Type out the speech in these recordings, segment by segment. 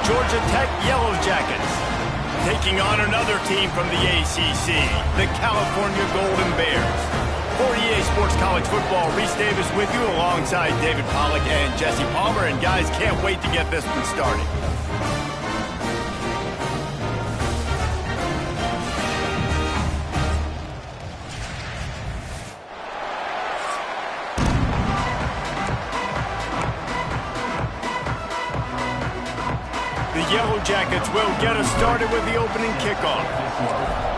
Georgia Tech Yellow Jackets. Taking on another team from the ACC, the California Golden Bears. For EA Sports College Football, Reese Davis with you alongside David Pollack and Jesse Palmer. And guys, can't wait to get this one started. The Yellow Jackets will get us started with the opening kickoff.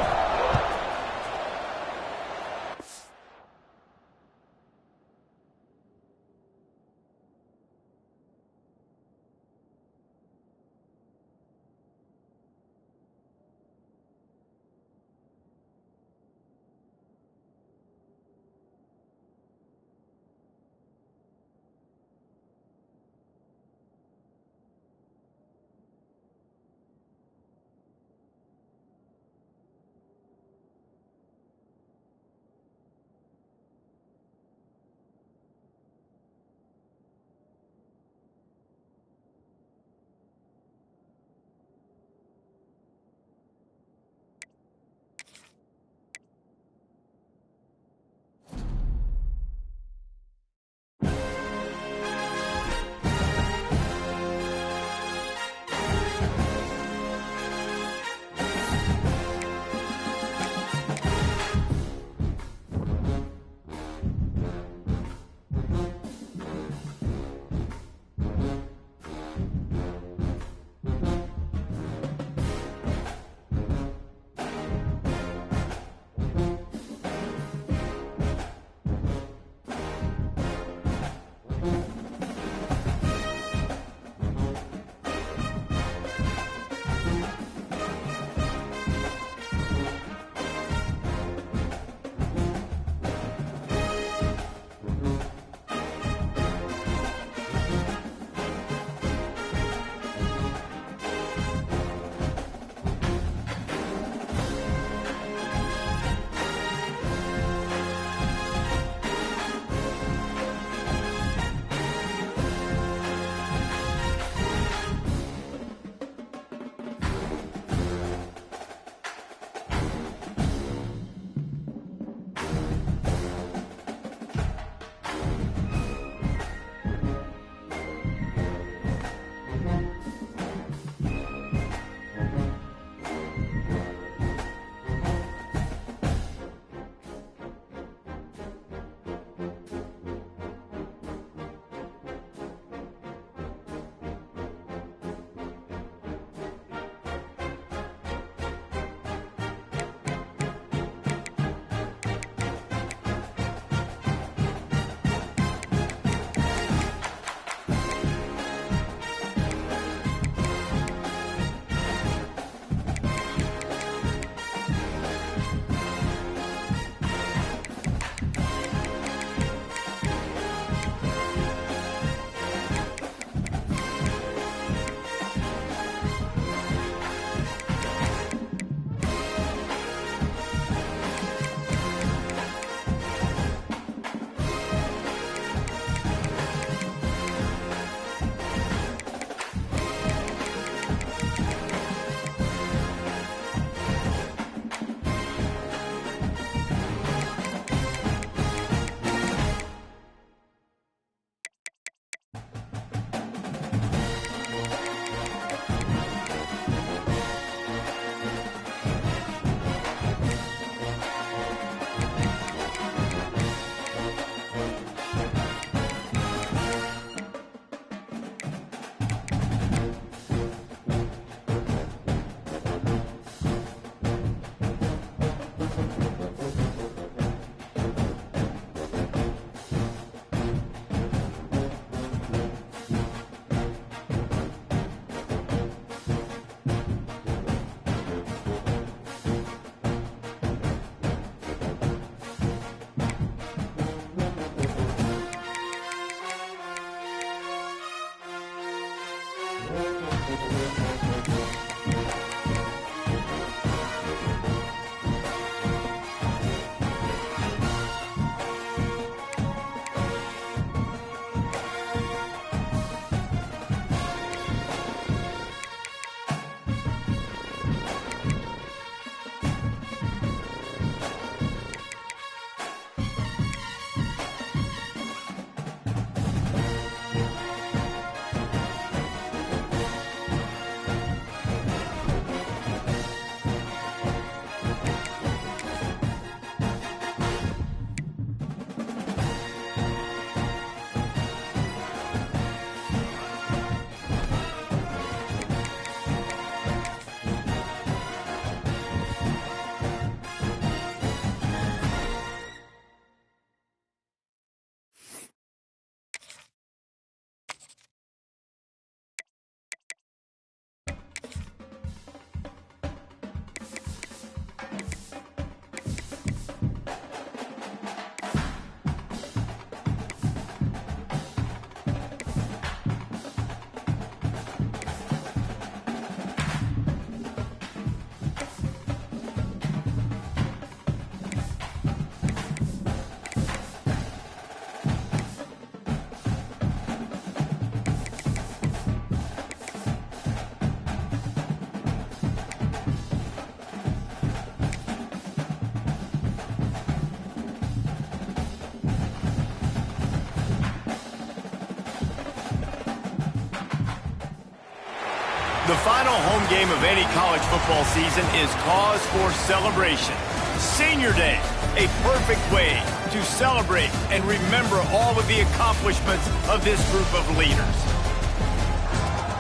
The final home game of any college football season is cause for celebration. Senior Day, a perfect way to celebrate and remember all of the accomplishments of this group of leaders.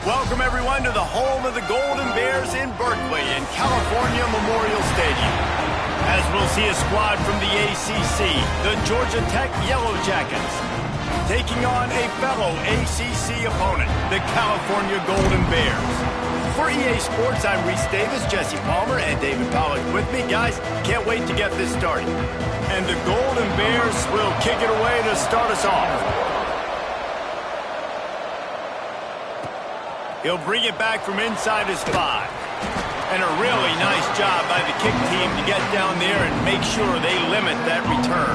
Welcome, everyone, to the home of the Golden Bears in Berkeley in California Memorial Stadium. As we'll see a squad from the ACC, the Georgia Tech Yellow Jackets, taking on a fellow ACC opponent, the California Golden Bears. For EA Sports, I'm Reese Davis, Jesse Palmer, and David Pollack with me. Guys, can't wait to get this started. And the Golden Bears will kick it away to start us off. He'll bring it back from inside his 5. And a really nice job by the kick team to get down there and make sure they limit that return.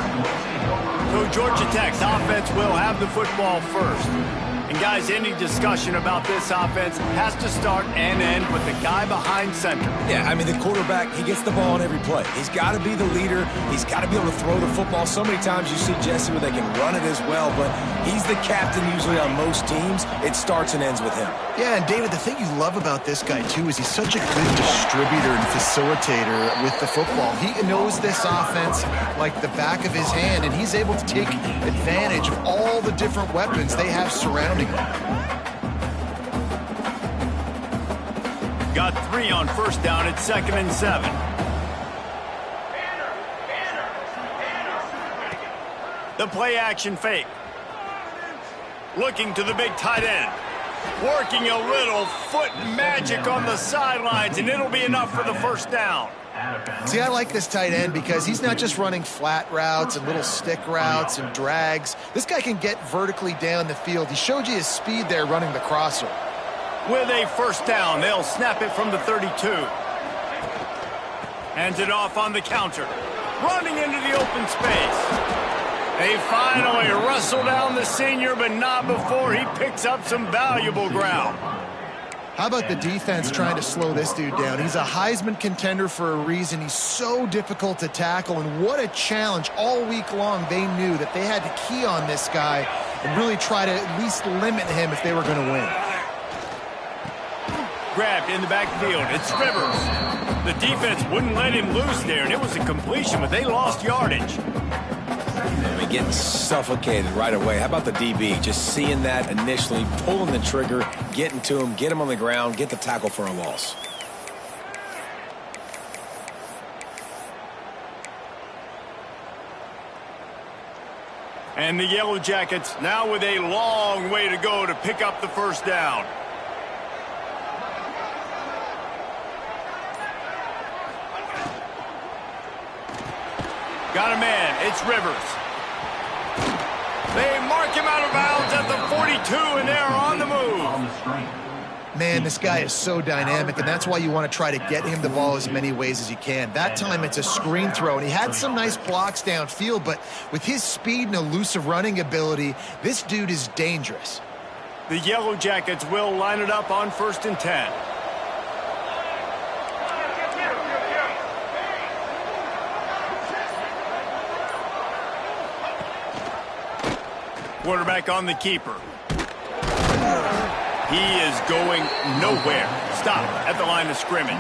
So Georgia Tech's offense will have the football first. And guys, any discussion about this offense has to start and end with the guy behind center. Yeah, I mean, the quarterback, he gets the ball on every play. He's got to be the leader. He's got to be able to throw the football. So many times you see Jesse where they can run it as well, but he's the captain usually on most teams. It starts and ends with him. Yeah, and David, the thing you love about this guy, too, is he's such a good distributor and facilitator with the football. He knows this offense like the back of his hand, and he's able to take advantage of all the different weapons they have surrounding him. Got 3 on first down at 2nd and 7. The play action fake. Looking to the big tight end. Working a little foot magic on the sidelines, and it'll be enough for the first down. See, I like this tight end because he's not just running flat routes and little stick routes and drags. This guy can get vertically down the field. He showed you his speed there running the crosser. With a first down, they'll snap it from the 32. Hands it off on the counter. Running into the open space. They finally wrestle down the senior, but not before he picks up some valuable ground. How about the defense trying to slow this dude down? He's a Heisman contender for a reason. He's so difficult to tackle, and what a challenge. All week long, they knew that they had to key on this guy and really try to at least limit him if they were going to win. Grabbed in the backfield. It's Rivers. The defense wouldn't let him loose there, and it was a completion, but they lost yardage. I mean, getting suffocated right away. How about the DB? Just seeing that initially, pulling the trigger, getting to him, get him on the ground, get the tackle for a loss. And the Yellow Jackets now with a long way to go to pick up the first down. Got a man. It's Rivers. They mark him out of bounds at the 42, and they're on the move. Man, this guy is so dynamic, and that's why you want to try to get him the ball as many ways as you can. That time it's a screen throw, and he had some nice blocks downfield, but with his speed and elusive running ability, this dude is dangerous. The Yellow Jackets will line it up on 1st and 10. Quarterback on the keeper. He is going nowhere. Stop at the line of scrimmage.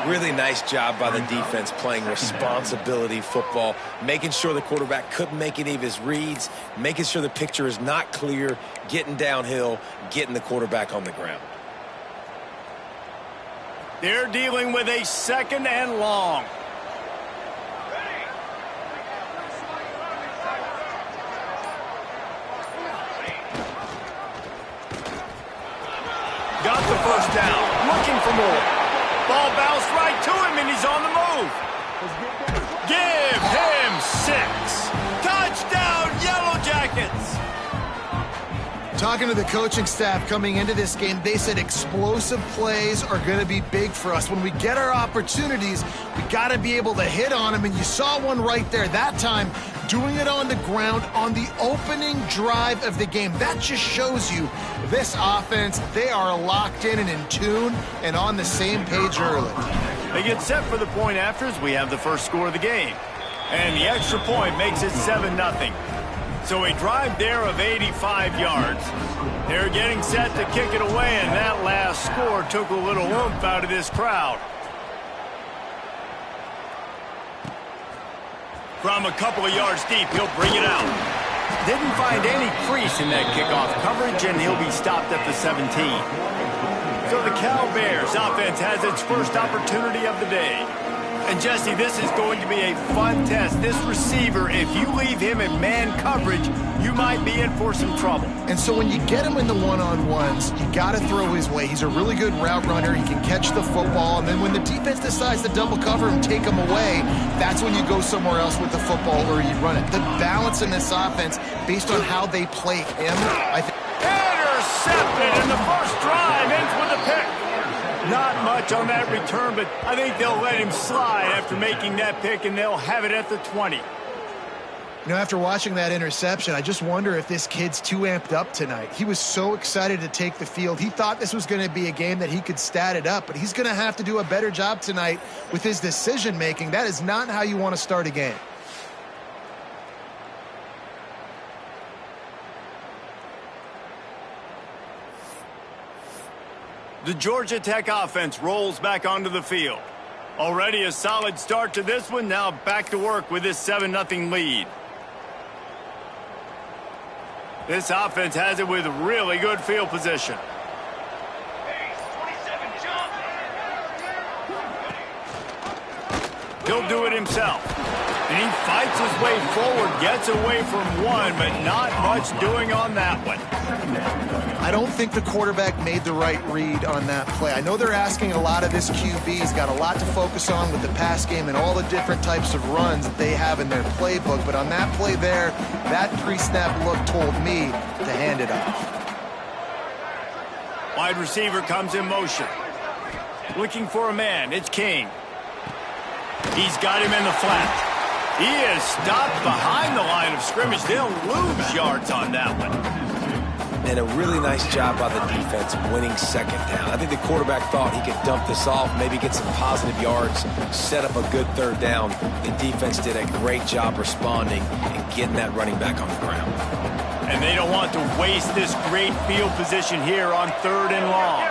Really nice job by the defense playing responsibility football, making sure the quarterback couldn't make any of his reads, making sure the picture is not clear, getting downhill, getting the quarterback on the ground. They're dealing with a 2nd and long. Got the first down, looking for more. Ball bounced right to him, and he's on the move. Give him 6. Touchdown, Yellow Jackets. Talking to the coaching staff coming into this game, they said explosive plays are going to be big for us. When we get our opportunities, we got to be able to hit on them, and you saw one right there. That time, doing it on the ground on the opening drive of the game. That just shows you this offense, they are locked in and in tune and on the same page early. They get set for the point after as we have the first score of the game. And the extra point makes it 7-0. So a drive there of 85 yards. They're getting set to kick it away, and that last score took a little oomph out of this crowd. From a couple of yards deep, he'll bring it out. Didn't find any crease in that kickoff coverage, and he'll be stopped at the 17. So the Cal Bears offense has its first opportunity of the day. And Jesse, this is going to be a fun test. This receiver, if you leave him in man coverage, you might be in for some trouble. And so when you get him in the one-on-ones, you got to throw his way. He's a really good route runner. He can catch the football. And then when the defense decides to double cover him, take him away, that's when you go somewhere else with the football or you run it. The balance in this offense, based on how they play him, I think. Intercepted, and the first drive ends with a pick. Not much on that return, but I think they'll let him slide after making that pick, and they'll have it at the 20. You know, after watching that interception, I just wonder if this kid's too amped up tonight. He was so excited to take the field. He thought this was going to be a game that he could stat it up, but he's going to have to do a better job tonight with his decision-making. That is not how you want to start a game. The Georgia Tech offense rolls back onto the field. Already a solid start to this one. Now back to work with this 7-0 lead. This offense has it with really good field position. He'll do it himself. And he fights his way forward, gets away from one, but not much doing on that one. I don't think the quarterback made the right read on that play. I know they're asking a lot of this QB. He's got a lot to focus on with the pass game and all the different types of runs that they have in their playbook. But on that play there, that pre-snap look told me to hand it off. Wide receiver comes in motion. Looking for a man. It's King. He's got him in the flat. He is stopped behind the line of scrimmage. They'll lose yards on that one. And a really nice job by the defense winning second down. I think the quarterback thought he could dump this off, maybe get some positive yards, set up a good third down. The defense did a great job responding and getting that running back on the ground. And they don't want to waste this great field position here on 3rd and long.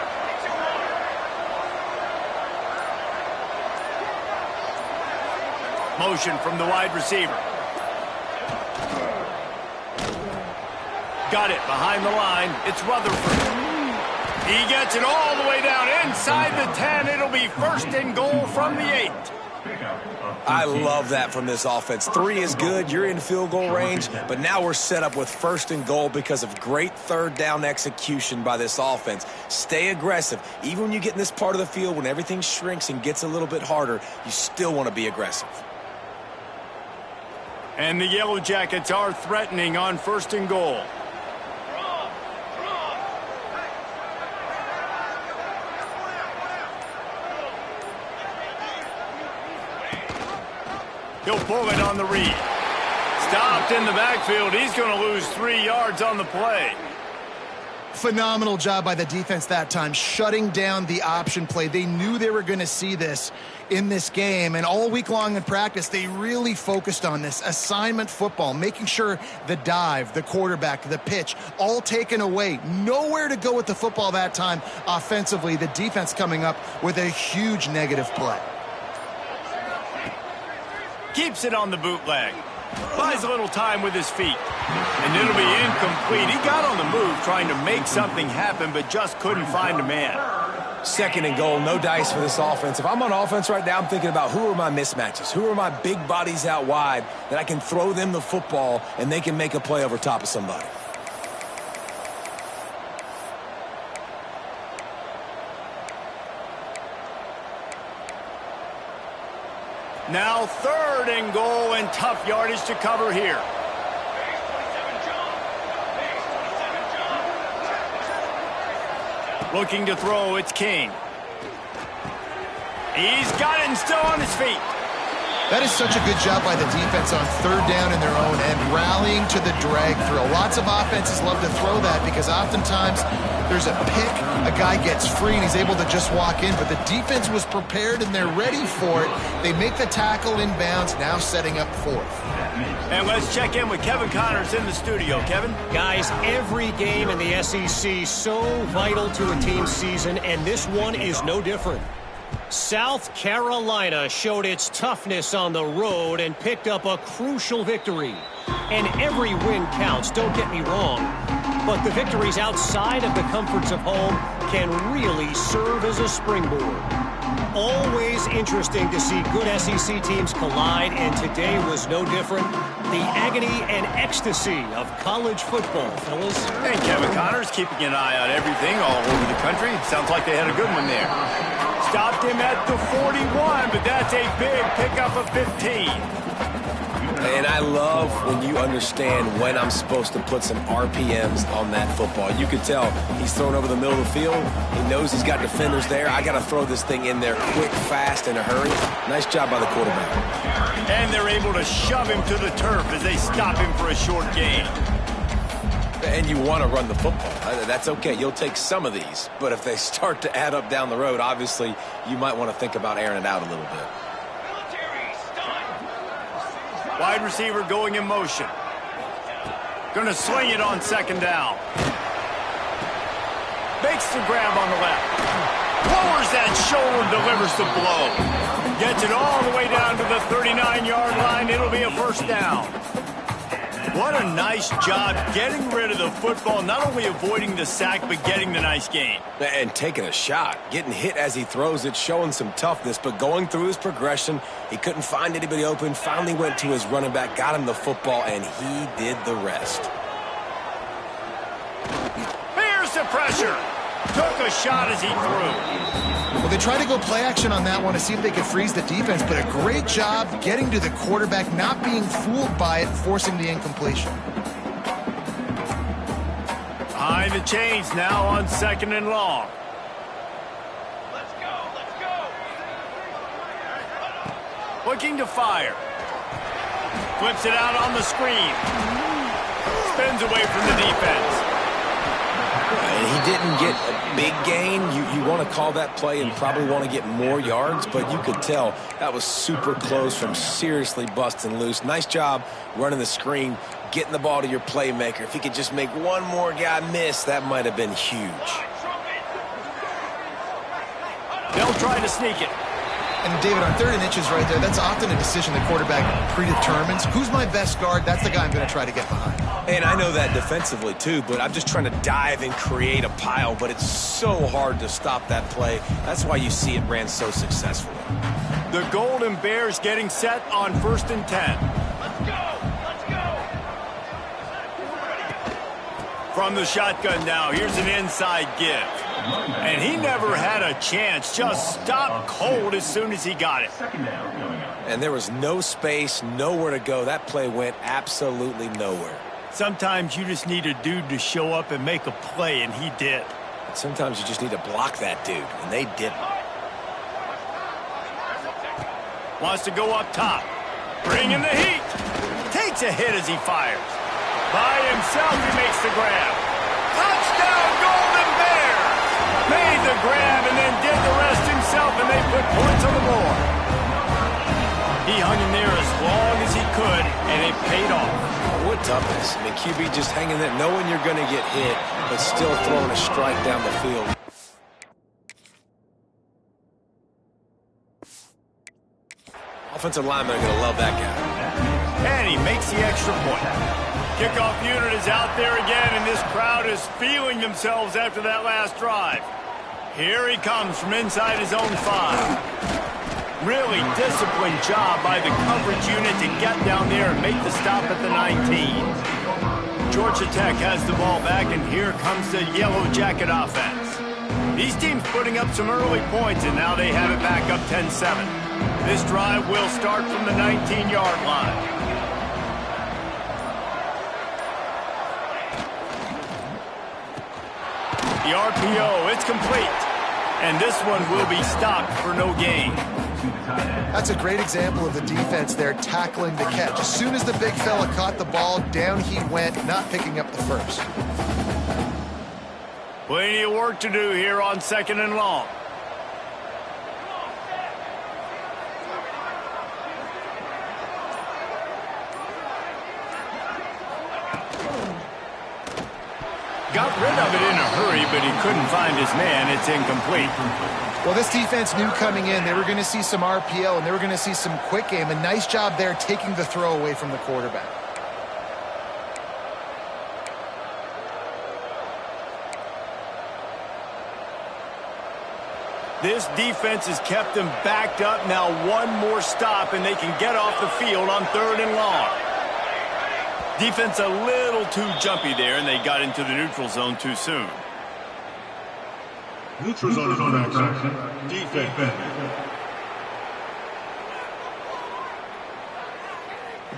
Motion from the wide receiver. Got it behind the line. It's Rutherford. He gets it all the way down inside the 10. It'll be 1st and goal from the 8. I love that from this offense. 3 is good. You're in field goal range, but now we're set up with 1st and goal because of great 3rd down execution by this offense. Stay aggressive. Even when you get in this part of the field, when everything shrinks and gets a little bit harder, you still want to be aggressive. And the Yellow Jackets are threatening on 1st and goal. He'll pull it on the read. Stopped in the backfield. He's going to lose 3 yards on the play. Phenomenal job by the defense that time, shutting down the option play. They knew they were going to see this in this game, and all week long in practice, they really focused on this assignment football, making sure the dive, the quarterback, the pitch, all taken away. Nowhere to go with the football that time offensively. The defense coming up with a huge negative play. Keeps it on the bootleg. Buys a little time with his feet. And it'll be incomplete. He got on the move trying to make something happen, but just couldn't find a man. 2nd and goal, no dice for this offense. If I'm on offense right now, I'm thinking about who are my mismatches? Who are my big bodies out wide that I can throw them the football and they can make a play over top of somebody? Now 3rd and goal, and tough yardage to cover here. Looking to throw, it's King. He's got it and still on his feet. That is such a good job by the defense on 3rd down in their own end, rallying to the drag throw. Lots of offenses love to throw that because oftentimes there's a pick, a guy gets free, and he's able to just walk in. But the defense was prepared, and they're ready for it. They make the tackle inbounds, now setting up fourth. And let's check in with Kevin Connors in the studio. Kevin? Guys, every game in the SEC so vital to a team's season, and this one is no different. South Carolina showed its toughness on the road and picked up a crucial victory. And every win counts, don't get me wrong. But the victories outside of the comforts of home can really serve as a springboard. Always interesting to see good SEC teams collide, and today was no different. The agony and ecstasy of college football, fellas. And Kevin Connors keeping an eye on everything all over the country. Sounds like they had a good one there. Stopped him at the 41, but that's a big pickup of 15. And I love when you understand when I'm supposed to put some RPMs on that football. You could tell he's thrown over the middle of the field. He knows he's got defenders there. I got to throw this thing in there quick, fast, in a hurry. Nice job by the quarterback. And they're able to shove him to the turf as they stop him for a short gain. And you want to run the football. That's okay. You'll take some of these. But if they start to add up down the road, obviously you might want to think about airing it out a little bit. Wide receiver going in motion. Going to sling it on second down. Makes the grab on the left. Lowers that shoulder, delivers the blow. Gets it all the way down to the 39-yard line. It'll be a first down. What a nice job getting rid of the football, not only avoiding the sack, but getting the nice gain. And taking a shot, getting hit as he throws it, showing some toughness, but going through his progression, he couldn't find anybody open, finally went to his running back, got him the football, and he did the rest. Here's the pressure. Took a shot as he threw. Well, they tried to go play action on that one to see if they could freeze the defense, but a great job getting to the quarterback, not being fooled by it, forcing the incompletion. Behind the chains now on second and long. Let's go. Looking to fire. Flips it out on the screen. Spins away from the defense. And he didn't get a big gain. You want to call that play and probably want to get more yards, but you could tell that was super close from seriously busting loose. Nice job running the screen, getting the ball to your playmaker. If he could just make one more guy miss, that might have been huge. They'll try to sneak it. And David, on 3rd and inches right there, that's often a decision the quarterback predetermines. Who's my best guard? That's the guy I'm going to try to get behind. And I know that defensively too, but I'm just trying to dive and create a pile, but it's so hard to stop that play. That's why you see it ran so successfully. The Golden Bears getting set on 1st and 10. Let's go. From the shotgun now, here's an inside give. And he never had a chance, just stopped cold as soon as he got it. And there was no space, nowhere to go. That play went absolutely nowhere. Sometimes you just need a dude to show up and make a play, and he did. But sometimes you just need to block that dude, and they didn't. Wants to go up top. Bring in the heat. Takes a hit as he fires. By himself, he makes the grab. Touchdown, Golden Bears! Made the grab and then did the rest himself, and they put points on the board. He hung in there as long as he could, and it paid off. What toughness. I mean, QB just hanging there, knowing you're going to get hit, but still throwing a strike down the field. Offensive linemen are going to love that guy. And he makes the extra point. Kickoff unit is out there again, and this crowd is feeling themselves after that last drive. Here he comes from inside his own 5. Really disciplined job by the coverage unit to get down there and make the stop at the 19. Georgia Tech has the ball back, and here comes the Yellow Jacket offense. These teams putting up some early points, and now they have it back up 10-7. This drive will start from the 19-yard line. The RPO, it's complete. And this one will be stopped for no gain. That's a great example of the defense there tackling the catch. As soon as the big fella caught the ball, down he went, not picking up the first. Plenty of work to do here on 2nd and long. Got rid of it in a hurry, but he couldn't find his man. It's incomplete. Well, this defense knew coming in they were going to see some RPO and they were going to see some quick game. A nice job there taking the throw away from the quarterback. This defense has kept them backed up. Now one more stop, and they can get off the field on 3rd and long. Defense a little too jumpy there, and they got into the neutral zone too soon. Neutral zone infraction. Defense.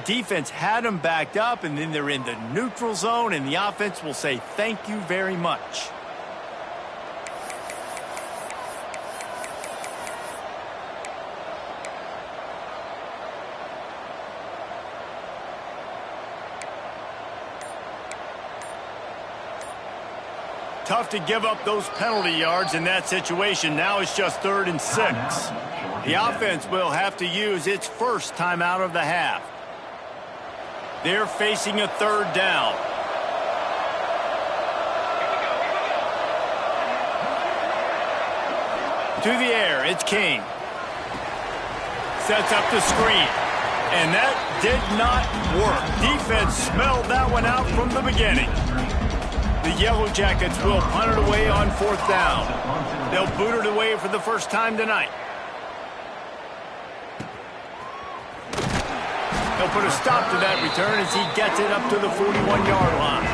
Defense had them backed up, and then they're in the neutral zone, and the offense will say thank you very much. Tough to give up those penalty yards in that situation. Now it's just 3rd and 6. The offense will have to use its first timeout of the half. They're facing a 3rd down. To the air, it's King. Sets up the screen. And that did not work. Defense smelled that one out from the beginning. The Yellow Jackets will punt it away on 4th down. They'll boot it away for the first time tonight. They'll put a stop to that return as he gets it up to the 41-yard line.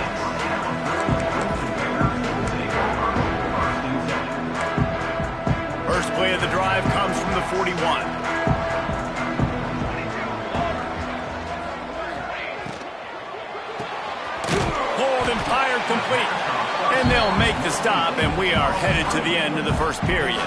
First play of the drive comes from the 41. Fired complete. And they'll make the stop, and we are headed to the end of the first period.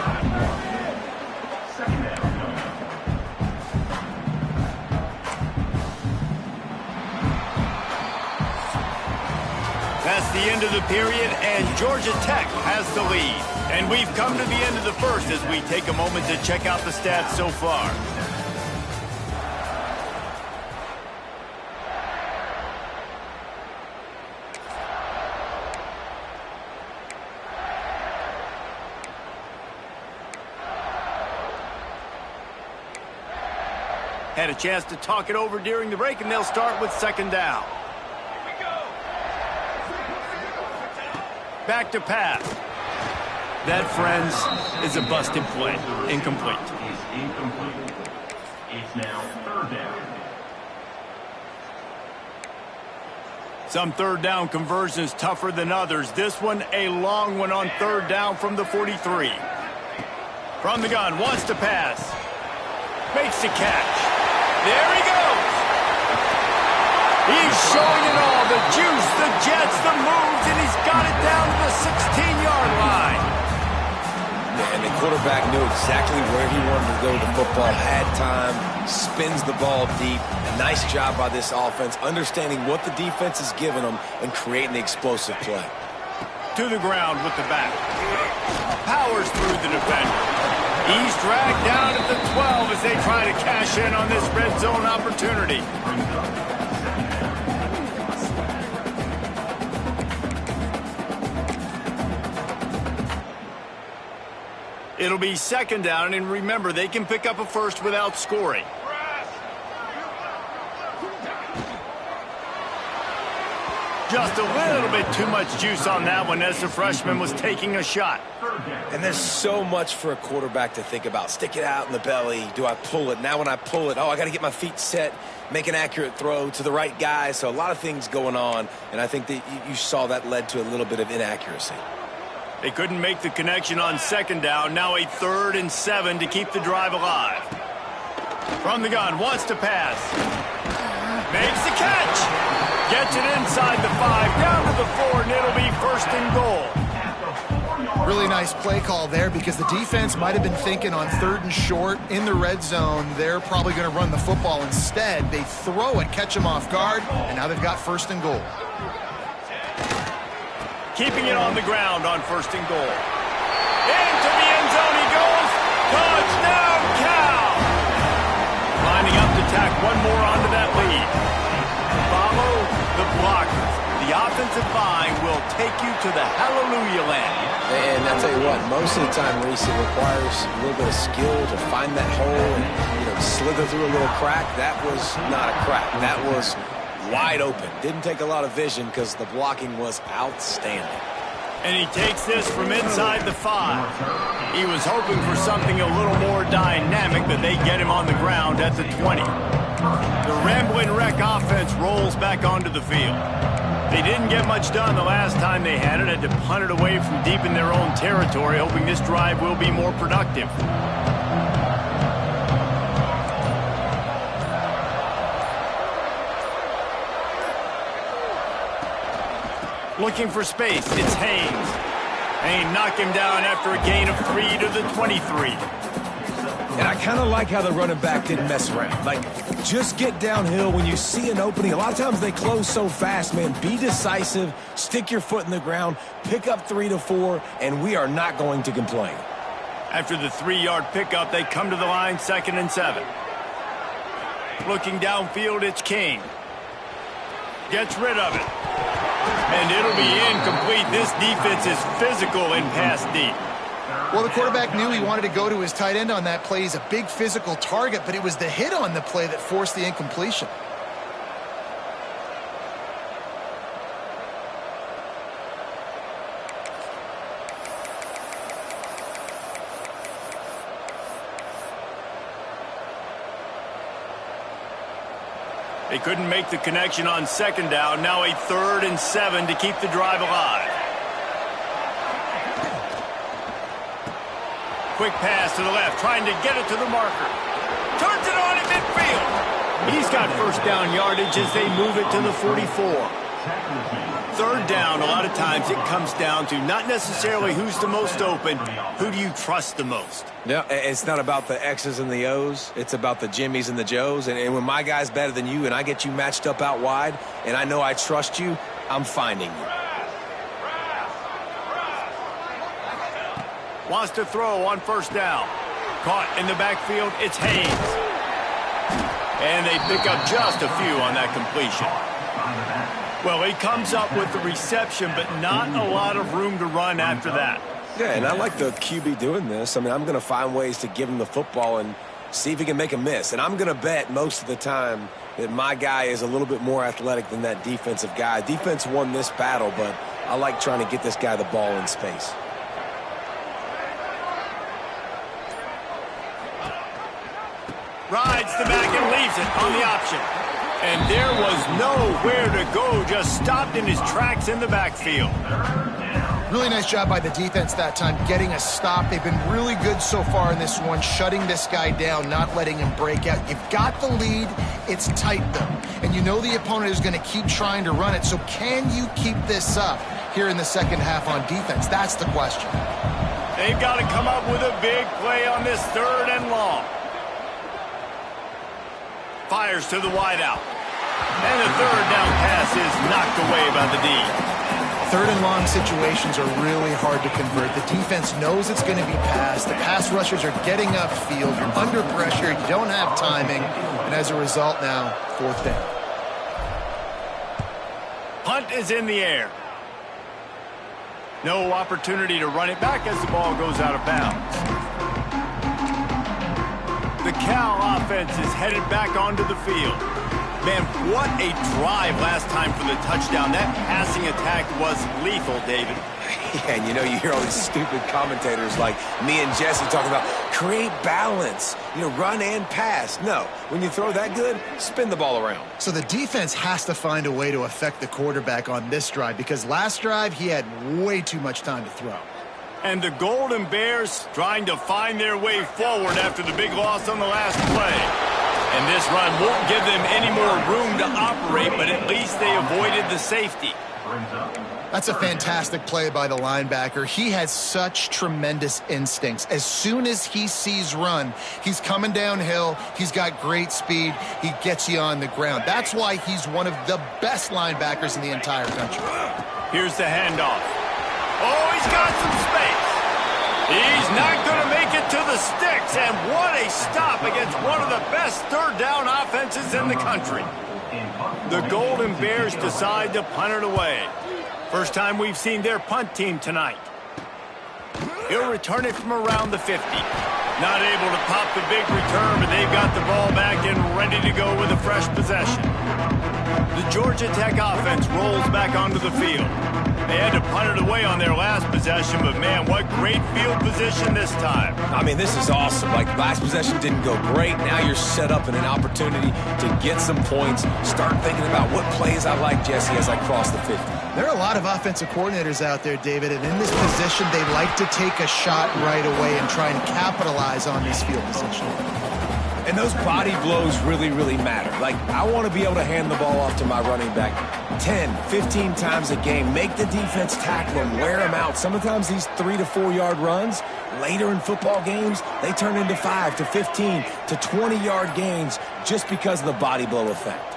That's the end of the period, and Georgia Tech has the lead. And we've come to the end of the first as we take a moment to check out the stats so far. Had a chance to talk it over during the break, and they'll start with 2nd down. Back to pass. That, friends, is a busted play. Incomplete. It's now 3rd down. Some 3rd down conversions tougher than others. This one, a long one on 3rd down from the 43. From the gun, wants to pass. Makes the catch. There he goes. He's showing it all. The juice, the jets, the moves, and he's got it down to the 16-yard line. Yeah, and the quarterback knew exactly where he wanted to go with the football, had time, spins the ball deep. A nice job by this offense, understanding what the defense is giving them and creating the explosive play. To the ground with the back. Powers through the defender. He's dragged down at the 12 as they try to cash in on this red zone opportunity. It'll be 2nd down, and remember, they can pick up a first without scoring. Just a little bit too much juice on that one as the freshman was taking a shot. And there's so much for a quarterback to think about. Stick it out in the belly. Do I pull it? Now when I pull it, I got to get my feet set, make an accurate throw to the right guy. So a lot of things going on, and I think that you saw that led to a little bit of inaccuracy. They couldn't make the connection on 2nd down. Now a 3rd and 7 to keep the drive alive. From the gun, wants to pass. Makes the catch. Gets it inside the 5, down to the 4, and it'll be 1st and goal. Really nice play call there because the defense might have been thinking on 3rd and short in the red zone. They're probably going to run the football instead. They throw it, catch them off guard, and now they've got 1st and goal. keeping it on the ground on 1st and goal. Into the end zone he goes. Touchdown, Cal! Lining up to tack one more onto that lead. Follow the blockers. The offensive line will take you to the hallelujah land. And I'll tell you what, most of the time, Reese, it requires a little bit of skill to find that hole and, slither through a little crack. That was not a crack. That was wide open. Didn't take a lot of vision because the blocking was outstanding. And he takes this from inside the 5. He was hoping for something a little more dynamic, but they get him on the ground at the 20. The Ramblin' Wreck offense rolls back onto the field. They didn't get much done the last time they had it. Had to punt it away from deep in their own territory, hoping this drive will be more productive. Looking for space, it's Haynes. Haynes knocked him down after a gain of 3 to the 23. And I kind of like how the running back didn't mess around. Like, just get downhill when you see an opening. A lot of times they close so fast, man. Be decisive, stick your foot in the ground, pick up 3 to 4, and we are not going to complain. After the 3-yard pickup, they come to the line 2nd and 7. Looking downfield, it's King. Gets rid of it. And it'll be incomplete. This defense is physical in pass deep. Well, the quarterback knew he wanted to go to his tight end on that play. He's a big physical target, but it was the hit on the play that forced the incompletion. They couldn't make the connection on 2nd down. Now a 3rd and 7 to keep the drive alive. Quick pass to the left, trying to get it to the marker. Turns it on at midfield. He's got 1st down yardage as they move it to the 44. 3rd down, a lot of times it comes down to not necessarily who's the most open, who do you trust the most? No, it's not about the X's and the O's. It's about the Jimmies and the Joes. And when my guy's better than you and I get you matched up out wide and I know I trust you, I'm finding you. Wants to throw on 1st down. Caught in the backfield, it's Haynes. And they pick up just a few on that completion. Well, he comes up with the reception, but not a lot of room to run after that. Yeah, and I like the QB doing this. I mean, I'm going to find ways to give him the football and see if he can make a miss. And I'm going to bet most of the time that my guy is a little bit more athletic than that defensive guy. Defense won this battle, but I like trying to get this guy the ball in space. Rides the back and leaves it on the option. And there was nowhere to go, just stopped in his tracks in the backfield. Really nice job by the defense that time, getting a stop. They've been really good so far in this one, shutting this guy down, not letting him break out. You've got the lead. It's tight, though. And you know the opponent is going to keep trying to run it. So can you keep this up here in the 2nd half on defense? That's the question. They've got to come up with a big play on this 3rd and long. Fires to the wideout. And the 3rd down pass is knocked away by the D. 3rd and long situations are really hard to convert. The defense knows it's going to be passed. The pass rushers are getting upfield. You're under pressure. You don't have timing. And as a result now, 4th down. Punt is in the air. No opportunity to run it back as the ball goes out of bounds. The Cal offense is headed back onto the field. Man, what a drive last time for the touchdown. That passing attack was lethal, David. Yeah, and you hear all these stupid commentators like me and Jesse talking about create balance, run and pass. No, when you throw that good, spin the ball around. So the defense has to find a way to affect the quarterback on this drive because last drive he had way too much time to throw. And the Golden Bears trying to find their way forward after the big loss on the last play. And this run won't give them any more room to operate, but at least they avoided the safety. That's a fantastic play by the linebacker. He has such tremendous instincts. As soon as he sees run, he's coming downhill. He's got great speed. He gets you on the ground. That's why he's one of the best linebackers in the entire country. Here's the handoff. Oh, he's got some space. He's not going to make it to the sticks, and what a stop against one of the best third down offenses in the country. The Golden Bears decide to punt it away. First time we've seen their punt team tonight. He'll return it from around the 50. Not able to pop the big return, but they've got the ball back and ready to go with a fresh possession. The Georgia Tech offense rolls back onto the field. They had to punt it away on their last possession, but man, what great field position this time. I mean, this is awesome. Like, last possession didn't go great. Now you're set up in an opportunity to get some points. Start thinking about what plays I like, Jesse, as I cross the 50. There are a lot of offensive coordinators out there, David, and in this position, they like to take a shot right away and try and capitalize on this field position. And those body blows really, really matter. Like, I want to be able to hand the ball off to my running back 10, 15 times a game. Make the defense tackle them, wear them out. Sometimes these 3 to 4 yard runs, later in football games, they turn into 5 to 15 to 20 yard gains just because of the body blow effect.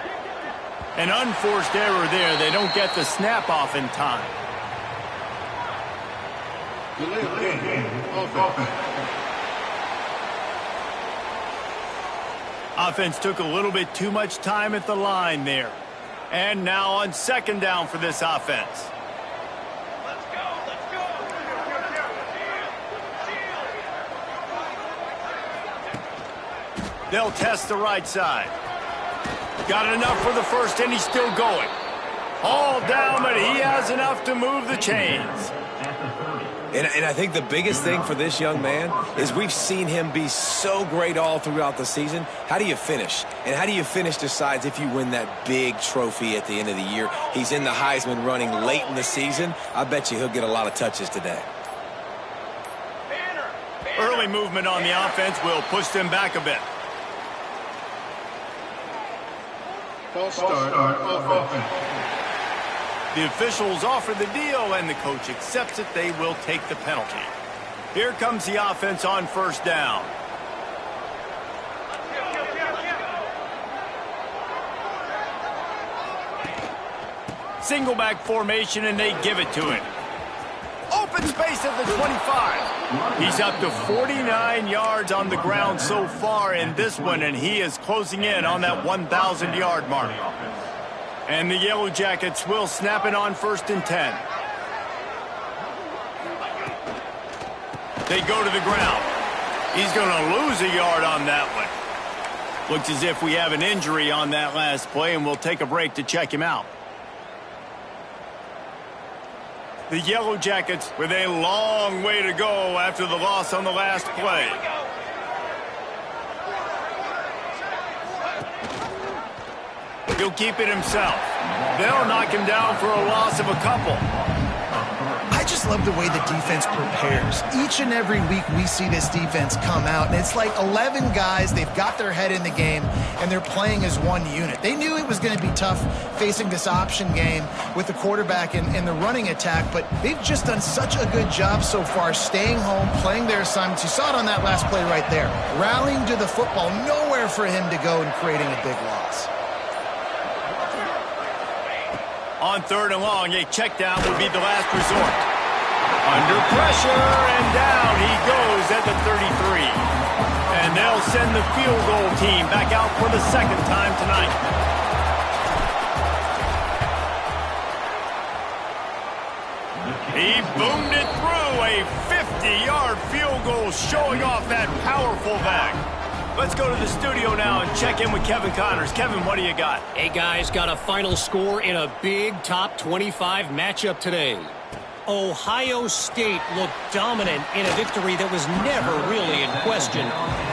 An unforced error there. They don't get the snap off in time. Offense took a little bit too much time at the line there. And now on second down for this offense. Let's go, let's go. They'll test the right side. Got enough for the first, and he's still going. All down, but he has enough to move the chains. And I think the biggest thing for this young man is we've seen him be so great all throughout the season. How do you finish? And how do you finish decides if you win that big trophy at the end of the year. He's in the Heisman running late in the season. I bet you he'll get a lot of touches today. Early movement on the offense will push them back a bit. False start offense. The officials offer the deal, and the coach accepts it. They will take the penalty. Here comes the offense on first down. Single back formation, and they give it to him. Open space at the 25. He's up to 49 yards on the ground so far in this one, and he is closing in on that 1,000-yard mark. And the Yellow Jackets will snap it on first and 10. They go to the ground. He's going to lose a yard on that one. Looks as if we have an injury on that last play, and we'll take a break to check him out. The Yellow Jackets with a long way to go after the loss on the last play. He'll keep it himself. They'll knock him down for a loss of a couple. I just love the way the defense prepares. Each and every week we see this defense come out, and it's like 11 guys. They've got their head in the game, and they're playing as one unit. They knew it was going to be tough facing this option game with the quarterback and the running attack, but they've just done such a good job so far staying home, playing their assignments. You saw it on that last play right there. Rallying to the football, nowhere for him to go and creating a big loss. On third and long, a check down would be the last resort. Under pressure, and down he goes at the 33. And they'll send the field goal team back out for the second time tonight. He boomed it through. A 50-yard field goal showing off that powerful back. Let's go to the studio now and check in with Kevin Connors. Kevin, what do you got? Hey, guys, got a final score in a big top 25 matchup today. Ohio State looked dominant in a victory that was never really in question.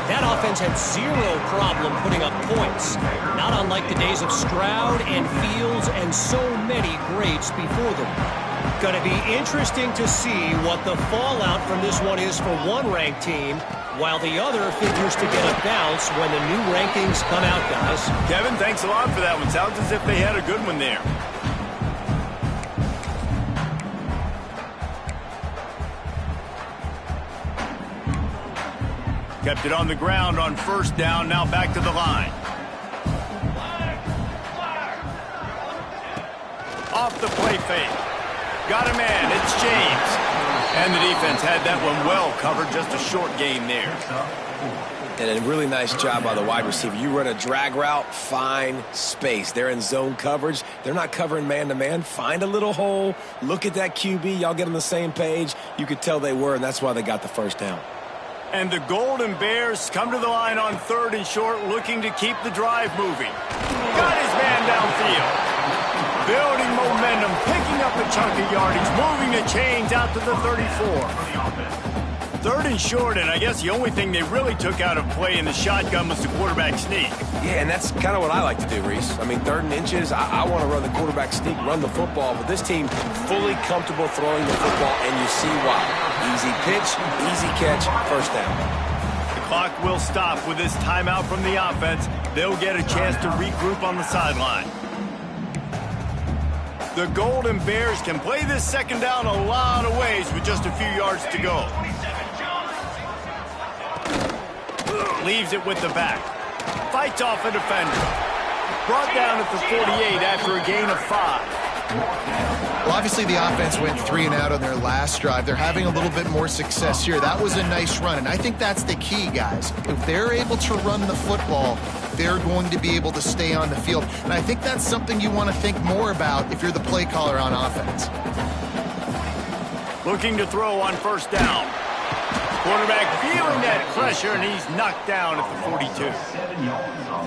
That offense had zero problem putting up points, not unlike the days of Stroud and Fields and so many greats before them. Going to be interesting to see what the fallout from this one is for one ranked team, while the other figures to get a bounce when the new rankings come out, guys. Kevin, thanks a lot for that one. Sounds as if they had a good one there. Kept it on the ground on first down, now back to the line. Off the play fake. Got a man. It's James. And the defense had that one well covered. Just a short gain there. And a really nice job by the wide receiver. You run a drag route, find space. They're in zone coverage. They're not covering man-to-man. Find a little hole. Look at that QB. Y'all get on the same page. You could tell they were, and that's why they got the first down. And the Golden Bears come to the line on 3rd and short, looking to keep the drive moving. Got his man downfield. Building momentum, picking up a chunk of yardage, moving the chains out to the 34. 3rd and short, and I guess the only thing they really took out of play in the shotgun was the quarterback sneak. Yeah, and that's kind of what I like to do, Reese. I mean, 3rd and inches, I want to run the quarterback sneak, run the football, but this team fully comfortable throwing the football, and you see why. Easy pitch, easy catch, first down. The clock will stop with this timeout from the offense. They'll get a chance to regroup on the sideline. The Golden Bears can play this second down a lot of ways with just a few yards to go. Leaves it with the back. Fights off a defender. Brought down at the 48 after a gain of 5. Well, obviously the offense went 3 and out on their last drive. They're having a little bit more success here. That was a nice run, and I think that's the key, guys. If they're able to run the football, they're going to be able to stay on the field. And I think that's something you want to think more about if you're the play caller on offense. Looking to throw on 1st down. Quarterback feeling that pressure, and he's knocked down at the 42.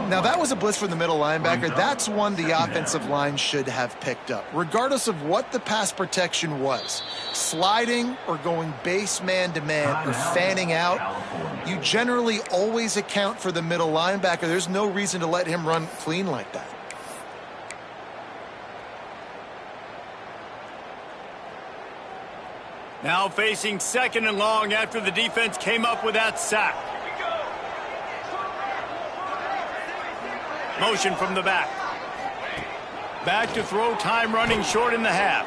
Now, that was a blitz from the middle linebacker. That's one the offensive line should have picked up, regardless of what the pass protection was. Sliding or going base man-to-man or fanning out, you generally always account for the middle linebacker. There's no reason to let him run clean like that. Now facing 2nd and long after the defense came up with that sack. Motion from the back. Back to throw, time running short in the half.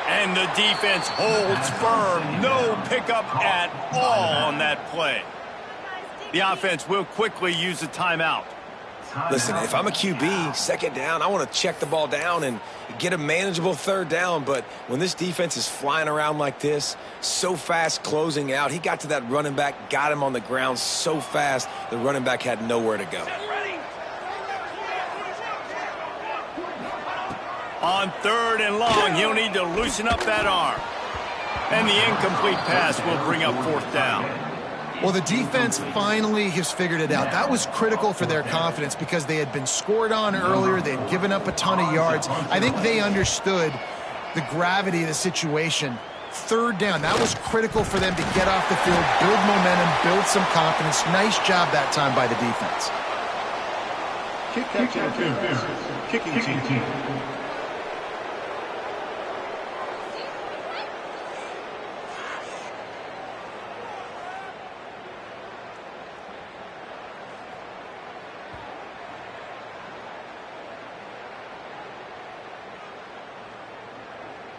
And the defense holds firm. No pickup at all on that play. The offense will quickly use a timeout. Listen, if I'm a QB, 2nd down, I want to check the ball down and get a manageable 3rd down. But when this defense is flying around like this, so fast closing out, he got to that running back, got him on the ground so fast, the running back had nowhere to go. On 3rd and long, he'll need to loosen up that arm. And the incomplete pass will bring up 4th down. Well, the defense finally has figured it out. That was critical for their confidence because they had been scored on earlier. They had given up a ton of yards. I think they understood the gravity of the situation. 3rd down, that was critical for them to get off the field, build momentum, build some confidence. Nice job that time by the defense. Kick interference. Kicking team.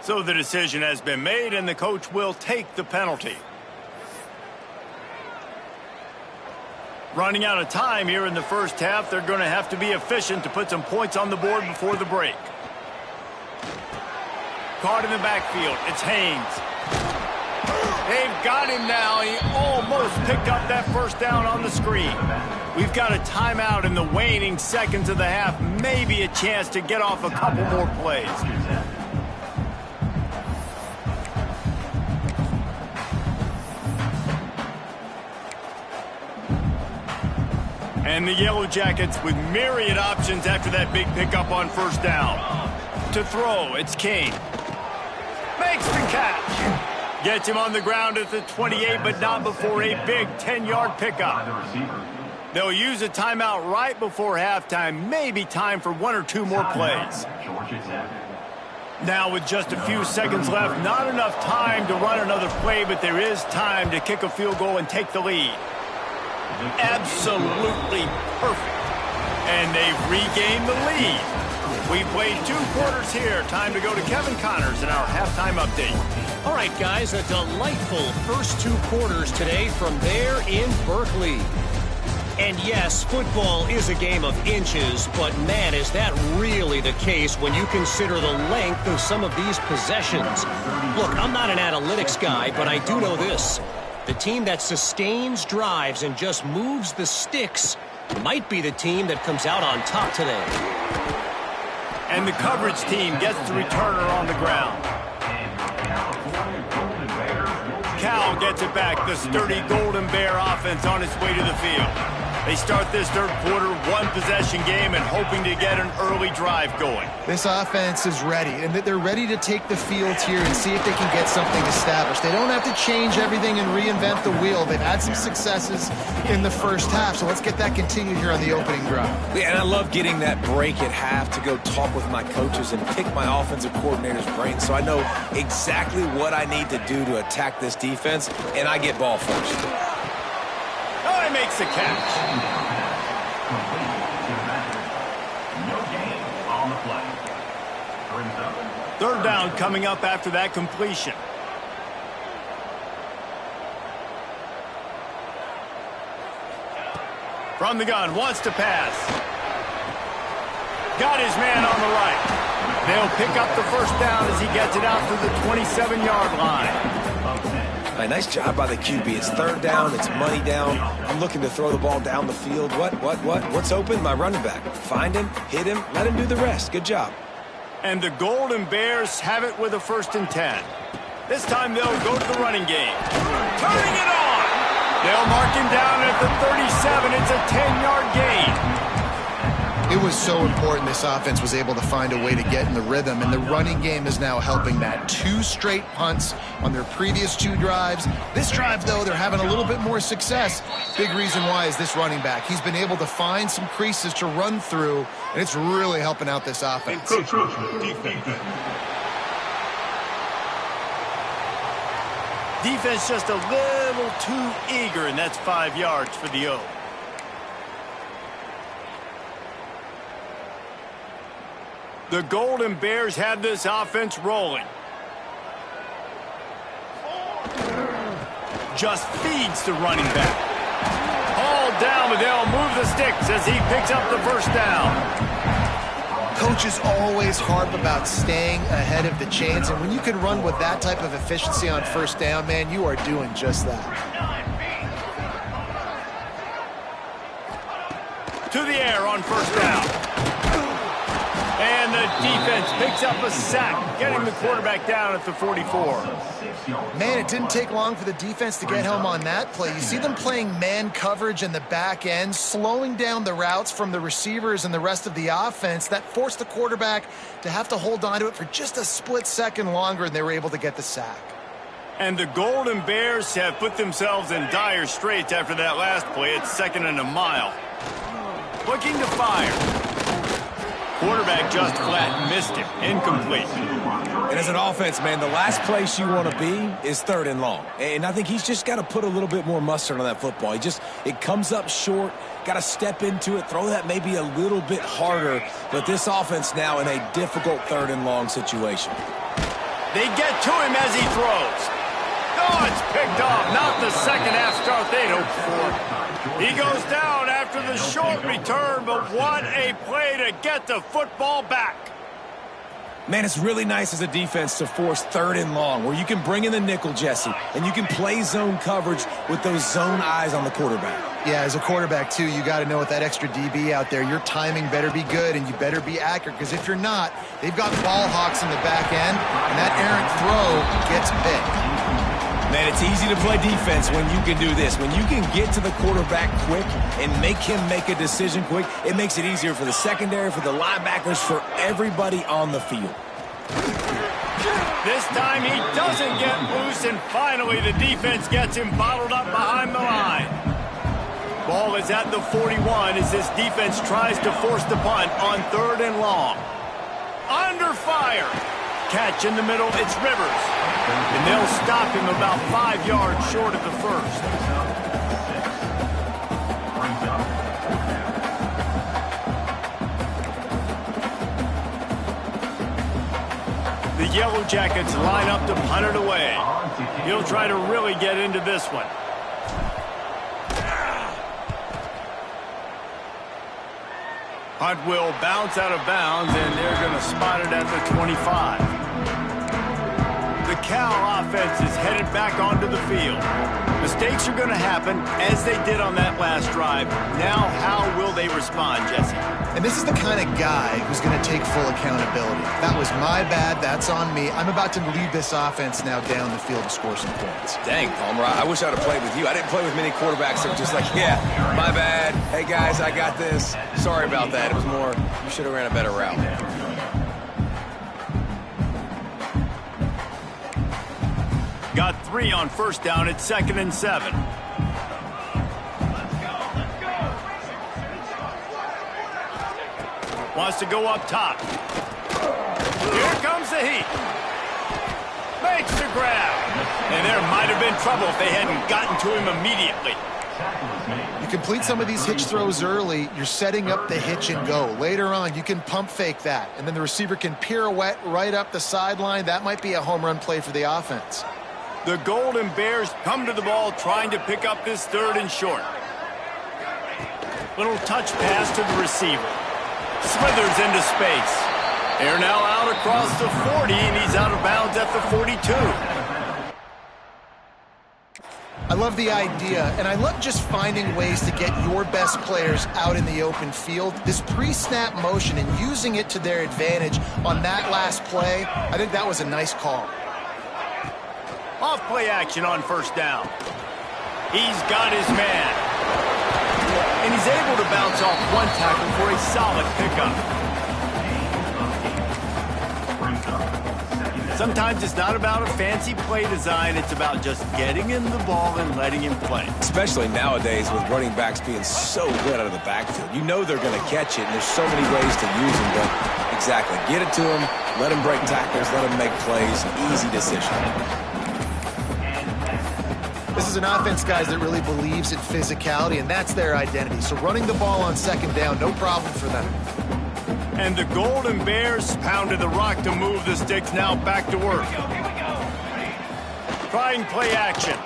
So the decision has been made, and the coach will take the penalty. Running out of time here in the first half, they're going to have to be efficient to put some points on the board before the break. Caught in the backfield. It's Haynes. They've got him now. He almost picked up that 1st down on the screen. We've got a timeout in the waning seconds of the half. Maybe a chance to get off a couple more plays. And the Yellow Jackets with myriad options after that big pickup on 1st down. To throw, it's King. Makes the catch. Gets him on the ground at the 28, but not before a big 10-yard pickup. They'll use a timeout right before halftime. Maybe time for 1 or 2 more plays. Now with just a few seconds left, not enough time to run another play, but there is time to kick a field goal and take the lead. Absolutely perfect. And they've regained the lead. We've played 2 quarters here. Time to go to Kevin Connors in our halftime update. All right, guys, a delightful first 2 quarters today from there in Berkeley. And yes, football is a game of inches, but man, is that really the case when you consider the length of some of these possessions. Look, I'm not an analytics guy, but I do know this. The team that sustains drives and just moves the sticks might be the team that comes out on top today. And the coverage team gets the returner on the ground. Cal gets it back. The sturdy Golden Bear offense on its way to the field. They start this third quarter, one-possession game, and hoping to get an early drive going. This offense is ready, and they're ready to take the field here and see if they can get something established. They don't have to change everything and reinvent the wheel. They've had some successes in the first half, so let's get that continued here on the opening drive. Yeah, and I love getting that break at half to go talk with my coaches and pick my offensive coordinator's brain so I know exactly what I need to do to attack this defense, and I get ball first. Oh, he makes the catch. No gain on the play. Brings up. Third down coming up after that completion. From the gun, wants to pass. Got his man on the right. They'll pick up the first down as he gets it out to the 27-yard line. Nice job by the QB. It's third down. It's money down. I'm looking to throw the ball down the field. What's open? My running back. Find him, hit him, let him do the rest. Good job. And the Golden Bears have it with a 1st and 10. This time they'll go to the running game. Turning it on! They'll mark him down at the 37. It's a 10-yard gain. It was so important this offense was able to find a way to get in the rhythm, and the running game is now helping that. 2 straight punts on their previous 2 drives. This drive, though, they're having a little bit more success. Big reason why is this running back. He's been able to find some creases to run through, and it's really helping out this offense. Defense just a little too eager, and that's 5 yards for the O. The Golden Bears have this offense rolling. Just feeds the running back. All down, but they'll move the sticks as he picks up the first down. Coaches always harp about staying ahead of the chains, and when you can run with that type of efficiency on first down, man, you are doing just that. To the air on first down. And the defense picks up a sack, getting the quarterback down at the 44. Man, it didn't take long for the defense to get home on that play. You see them playing man coverage in the back end, slowing down the routes from the receivers and the rest of the offense. That forced the quarterback to have to hold on to it for just a split second longer, and they were able to get the sack. And the Golden Bears have put themselves in dire straits after that last play. It's 2nd and a mile. Looking to fire. Quarterback just flat missed him. Incomplete. And as an offense, man, the last place you want to be is 3rd and long. And I think he's just got to put a little bit more mustard on that football. It comes up short, got to step into it, throw that maybe a little bit harder. But this offense now in a difficult 3rd and long situation. They get to him as he throws. Oh, it's picked off. Not the second half start they'd hoped for. He goes down after the short return, but what a play to get the football back. Man, it's really nice as a defense to force 3rd and long, where you can bring in the nickel, Jesse, and you can play zone coverage with those zone eyes on the quarterback. Yeah, as a quarterback, too, you got to know with that extra DB out there, your timing better be good and you better be accurate, because if you're not, they've got ball hawks in the back end, and that errant throw gets picked. Man, it's easy to play defense when you can do this. When you can get to the quarterback quick and make him make a decision quick, it makes it easier for the secondary, for the linebackers, for everybody on the field. This time he doesn't get loose, and finally the defense gets him bottled up behind the line. Ball is at the 41 as this defense tries to force the punt on 3rd and long. Under fire. Catch in the middle, it's Rivers. And they'll stop him about 5 yards short of the first. The Yellow Jackets line up to punt it away. He'll try to really get into this one. Punt will bounce out of bounds, and they're going to spot it at the 25. The Cal offense is headed back onto the field. Mistakes are going to happen, as they did on that last drive. Now, how will they respond, Jesse? And this is the kind of guy who's going to take full accountability. That was my bad. That's on me. I'm about to lead this offense now down the field to score some points. Dang, Palmer, I wish I would have played with you. I didn't play with many quarterbacks that were just like, yeah, my bad. Hey, guys, I got this. Sorry about that. It was more, you should have ran a better route. Got 3 on first down at 2nd and 7. Wants to go up top. Here comes the heat. Makes the grab. And there might have been trouble if they hadn't gotten to him immediately. You complete some of these hitch throws early, you're setting up the hitch and go. Later on, you can pump fake that, and then the receiver can pirouette right up the sideline. That might be a home run play for the offense. The Golden Bears come to the ball trying to pick up this 3rd and short. Little touch pass to the receiver. Slithers into space. They're now out across the 40, and he's out of bounds at the 42. I love the idea, and I love just finding ways to get your best players out in the open field. This pre-snap motion and using it to their advantage on that last play, I think that was a nice call. Off play action on first down. He's got his man. And he's able to bounce off one tackle for a solid pickup. Sometimes it's not about a fancy play design. It's about just getting him the ball and letting him play. Especially nowadays with running backs being so good out of the backfield. You know they're going to catch it, and there's so many ways to use them. But exactly, get it to them, let them break tackles, let them make plays. Easy decision. This is an offense, guys, that really believes in physicality, and that's their identity. So running the ball on 2nd down, no problem for them. And the Golden Bears pounded the rock to move the sticks, now back to work. Trying play action.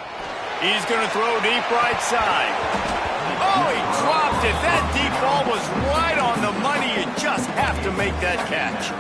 He's going to throw deep right side. Oh, he dropped it. That deep ball was right on the money. You just have to make that catch.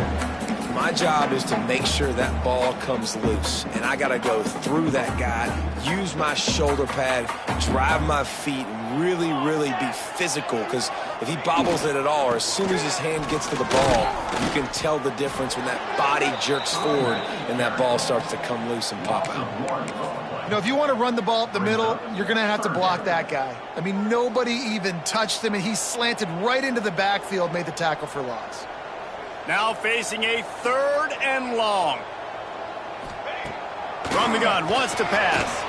My job is to make sure that ball comes loose, and I got to go through that guy, use my shoulder pad, drive my feet, and really, really be physical, because if he bobbles it at all, or as soon as his hand gets to the ball, you can tell the difference when that body jerks forward and that ball starts to come loose and pop out. You know, if you want to run the ball up the middle, you're going to have to block that guy. I mean, nobody even touched him, and he slanted right into the backfield, made the tackle for loss. Now facing a 3rd and long. From the gun, wants to pass.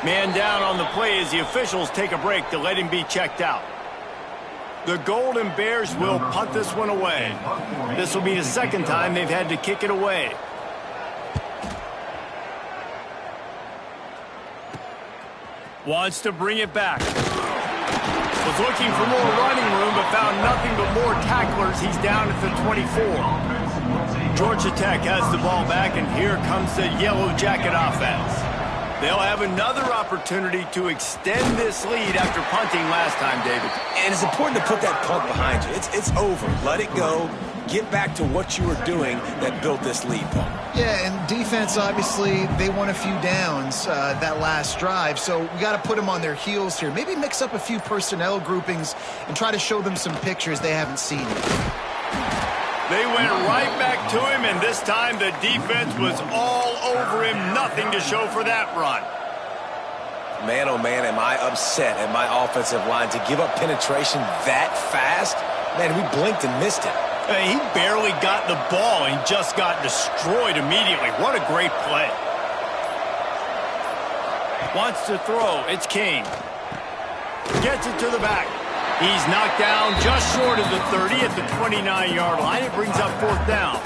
Man down on the play as the officials take a break to let him be checked out. The Golden Bears will punt this one away. This will be the 2nd time they've had to kick it away. Wants to bring it back. Was looking for more running room, but found nothing but more tacklers. He's down at the 24. Georgia Tech has the ball back, and here comes the Yellow Jacket offense. They'll have another opportunity to extend this lead after punting last time, David. And it's important to put that punt behind you. It's over. Let it go. Get back to what you were doing that built this lead, Paul. Yeah, and defense, obviously, they won a few downs that last drive, so we got to put them on their heels here. Maybe mix up a few personnel groupings and try to show them some pictures they haven't seen yet. They went right back to him, and this time the defense was all over him. Nothing to show for that run. Man, oh man, am I upset at my offensive line to give up penetration that fast? Man, we blinked and missed it. He barely got the ball, and he just got destroyed immediately. What a great play. Wants to throw. It's King. Gets it to the back. He's knocked down just short of the 30 at the 29-yard line. It brings up 4th down.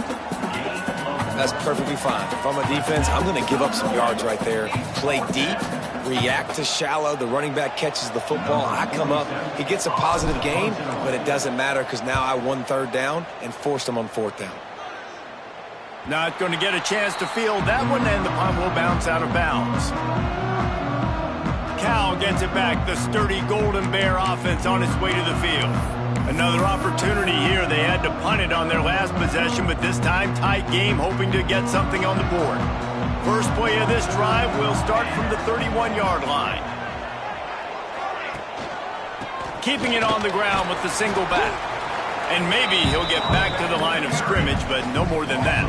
That's perfectly fine. If I'm a defense, I'm going to give up some yards right there. Play deep, react to shallow. The running back catches the football. I come up. He gets a positive gain, but it doesn't matter because now I won 3rd down and forced him on 4th down. Not going to get a chance to field that one, and the punt will bounce out of bounds. Cal gets it back. The sturdy Golden Bear offense on its way to the field. Another opportunity here. They had to punt it on their last possession, but this time tight game, hoping to get something on the board. First play of this drive will start from the 31-yard line. Keeping it on the ground with the single back. And maybe he'll get back to the line of scrimmage, but no more than that.